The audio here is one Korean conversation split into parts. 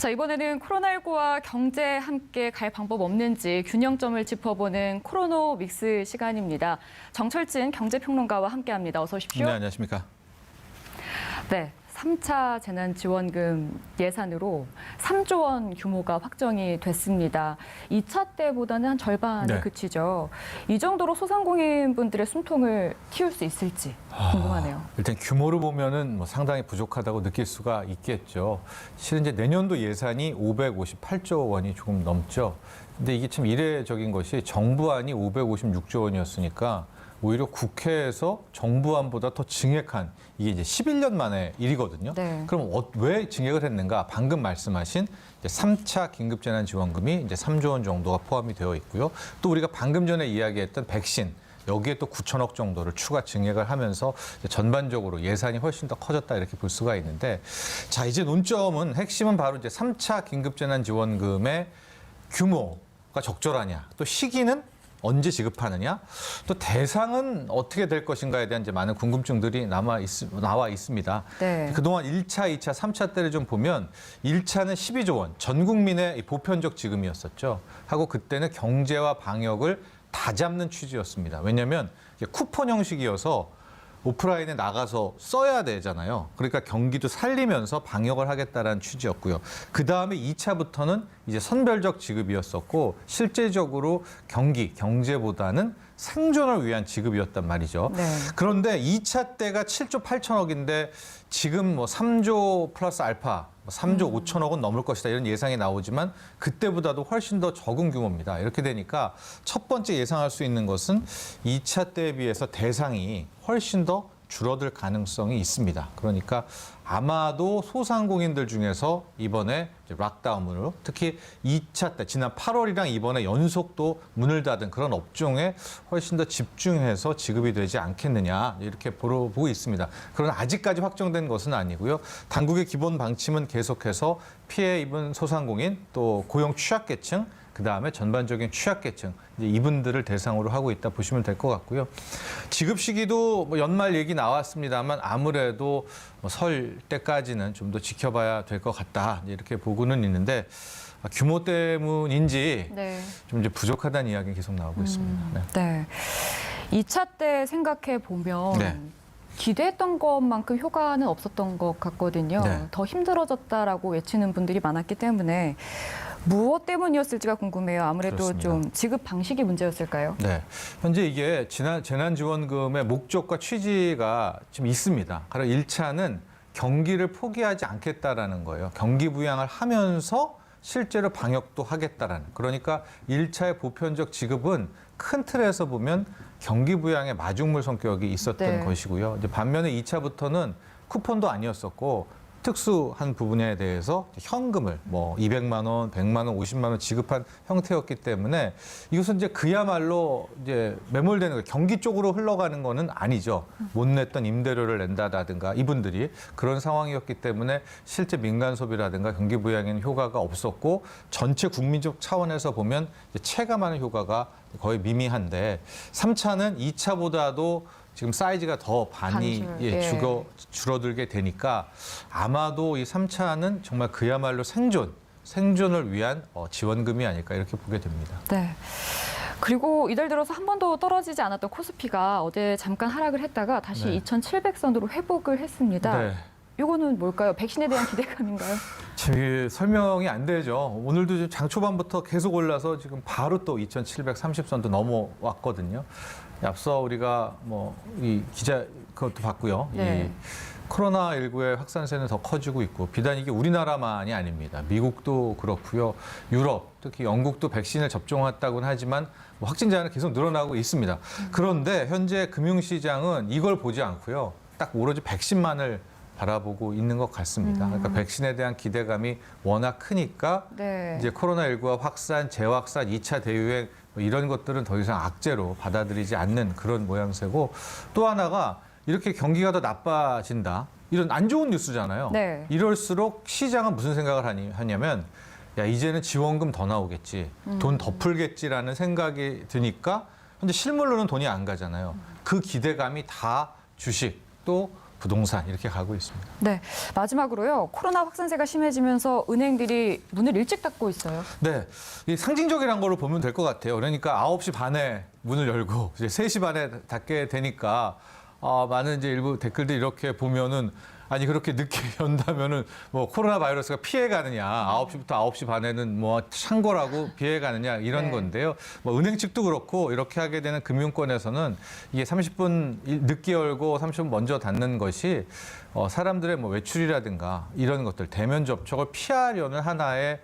자, 이번에는 코로나19와 경제 함께 갈 방법 없는지 균형점을 짚어보는 코로노믹스 시간입니다. 정철진 경제평론가와 함께합니다. 어서 오십시오. 네, 안녕하십니까. 네, 3차 재난지원금 예산으로 3조 원 규모가 확정이 됐습니다. 2차 때보다는 한 절반에 그치죠. 이 정도로 소상공인분들의 숨통을 틔울 수 있을지 궁금하네요. 일단 규모로 보면은 상당히 부족하다고 느낄 수가 있겠죠. 실은 이제 내년도 예산이 558조 원이 조금 넘죠. 근데 이게 참 이례적인 것이 정부안이 556조 원이었으니까 오히려 국회에서 정부안보다 더 증액한 이게 이제 11년 만의 일이거든요. 네. 그럼 왜 증액을 했는가? 방금 말씀하신 이제 3차 긴급재난지원금이 이제 3조 원 정도가 포함이 되어 있고요. 또 우리가 방금 전에 이야기했던 백신 여기에 또 9천억 정도를 추가 증액을 하면서 전반적으로 예산이 훨씬 더 커졌다 이렇게 볼 수가 있는데, 자 이제 논점은 핵심은 바로 이제 3차 긴급재난지원금의 규모가 적절하냐, 또 시기는 언제 지급하느냐, 또 대상은 어떻게 될 것인가에 대한 이제 많은 궁금증들이 나와 있습니다. 네. 그동안 1차, 2차, 3차 때를 좀 보면 1차는 12조 원, 전 국민의 보편적 지급이었었죠. 하고 그때는 경제와 방역을 다 잡는 취지였습니다. 왜냐하면 쿠폰 형식이어서 오프라인에 나가서 써야 되잖아요. 그러니까 경기도 살리면서 방역을 하겠다라는 취지였고요. 그다음에 2차부터는 이제 선별적 지급이었었고 실제적으로 경제보다는 생존을 위한 지급이었단 말이죠. 네. 그런데 2차 때가 7조 8천억인데 지금 3조 플러스 알파 3조 5천억은 넘을 것이다 이런 예상이 나오지만 그때보다도 훨씬 더 적은 규모입니다. 이렇게 되니까 첫 번째 예상할 수 있는 것은 2차 때에 비해서 대상이 훨씬 더 줄어들 가능성이 있습니다. 그러니까 아마도 소상공인들 중에서 이번에 락다운으로 특히 2차 때 지난 8월이랑 이번에 연속도 문을 닫은 그런 업종에 훨씬 더 집중해서 지급이 되지 않겠느냐 이렇게 보고 있습니다. 그러나 아직까지 확정된 것은 아니고요. 당국의 기본 방침은 계속해서 피해 입은 소상공인 또 고용 취약계층 그다음에 전반적인 취약계층 이제 이분들을 대상으로 하고 있다 보시면 될 것 같고요. 지급 시기도 연말 얘기 나왔습니다만 아무래도 설 때까지는 좀 더 지켜봐야 될 것 같다 이렇게 보고는 있는데 규모 때문인지 좀 이제 부족하다는 이야기 계속 나오고 있습니다. 네. 2차 때 생각해 보면 기대했던 것만큼 효과는 없었던 것 같거든요. 더 힘들어졌다라고 외치는 분들이 많았기 때문에 무엇 때문이었을지가 궁금해요. 아무래도 그렇습니다. 좀 지급 방식이 문제였을까요? 네. 현재 이게 재난지원금의 목적과 취지가 좀 있습니다. 바로 1차는 경기를 포기하지 않겠다라는 거예요. 경기 부양을 하면서 실제로 방역도 하겠다라는. 그러니까 1차의 보편적 지급은 큰 틀에서 보면 경기 부양의 마중물 성격이 있었던 것이고요. 이제 반면에 2차부터는 쿠폰도 아니었었고 특수한 부분에 대해서 현금을 200만 원, 100만 원, 50만 원 지급한 형태였기 때문에 이것은 이제 그야말로 이제 매몰되는 거예요. 경기 쪽으로 흘러가는 거는 아니죠. 못 냈던 임대료를 낸다라든가 이분들이 그런 상황이었기 때문에 실제 민간 소비라든가 경기 부양에는 효과가 없었고 전체 국민적 차원에서 보면 체감하는 효과가 거의 미미한데 3차는 2차보다도 지금 사이즈가 더 많이 줄어들게 되니까 아마도 이 3차는 정말 그야말로 생존을 위한 지원금이 아닐까 이렇게 보게 됩니다. 네. 그리고 이달 들어서 한 번도 떨어지지 않았던 코스피가 어제 잠깐 하락을 했다가 다시 2,700선으로 회복을 했습니다. 이거는 뭘까요? 백신에 대한 기대감인가요? 설명이 안 되죠. 오늘도 장 초반부터 계속 올라서 지금 바로 또 2,730선도 넘어왔거든요. 앞서 우리가 이 기자 그것도 봤고요. 이 코로나19의 확산세는 더 커지고 있고 비단 이게 우리나라만이 아닙니다. 미국도 그렇고요. 유럽, 특히 영국도 백신을 접종했다고는 하지만 확진자는 계속 늘어나고 있습니다. 그런데 현재 금융시장은 이걸 보지 않고요. 딱 오로지 백신만을 바라보고 있는 것 같습니다. 그러니까 백신에 대한 기대감이 워낙 크니까 이제 코로나19와 확산, 재확산, 2차 대유행 이런 것들은 더 이상 악재로 받아들이지 않는 그런 모양새고 또 하나가 이렇게 경기가 더 나빠진다. 이런 안 좋은 뉴스잖아요. 이럴수록 시장은 무슨 생각을 하냐면 야 이제는 지원금 더 나오겠지. 돈 더 풀겠지라는 생각이 드니까 현재 실물로는 돈이 안 가잖아요. 그 기대감이 다 주식 또 부동산 이렇게 가고 있습니다. 네, 마지막으로요. 코로나 확산세가 심해지면서 은행들이 문을 일찍 닫고 있어요. 네, 이 상징적이란 걸로 보면 될 것 같아요. 그러니까 9시 반에 문을 열고 이제 3시 반에 닫게 되니까 많은 이제 일부 댓글들이 이렇게 보면은 아니 그렇게 늦게 연다면은 뭐 코로나 바이러스가 피해가느냐 9시부터 9시 반에는 뭐 창궐하고 피해가느냐 이런 네. 건데요. 뭐 은행 측도 그렇고 이렇게 하게 되는 금융권에서는 이게 30분 늦게 열고 30분 먼저 닫는 것이 사람들의 뭐 외출이라든가 이런 것들 대면 접촉을 피하려는 하나의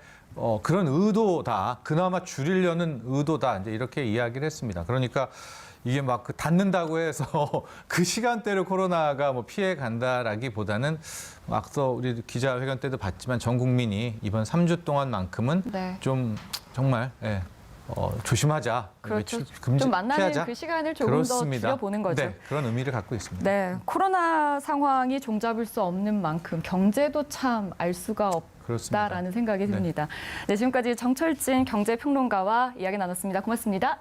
그런 의도다. 그나마 줄이려는 의도다. 이제 이렇게 이야기를 했습니다. 그러니까 이게 막 닫는다고 해서 그 시간대를 코로나가 뭐 피해 간다라기보다는 앞서 우리 기자회견 때도 봤지만 전 국민이 이번 3주 동안만큼은 네. 좀 정말 조심하자. 그렇죠. 금지, 좀 만나는 피하자. 그 시간을 조금 그렇습니다. 더 줄여보는 거죠. 네, 그런 의미를 갖고 있습니다. 네, 코로나 상황이 종잡을 수 없는 만큼 경제도 참 알 수가 그렇습니다. 없다라는 생각이 네. 듭니다. 네, 지금까지 정철진 경제평론가와 이야기 나눴습니다. 고맙습니다.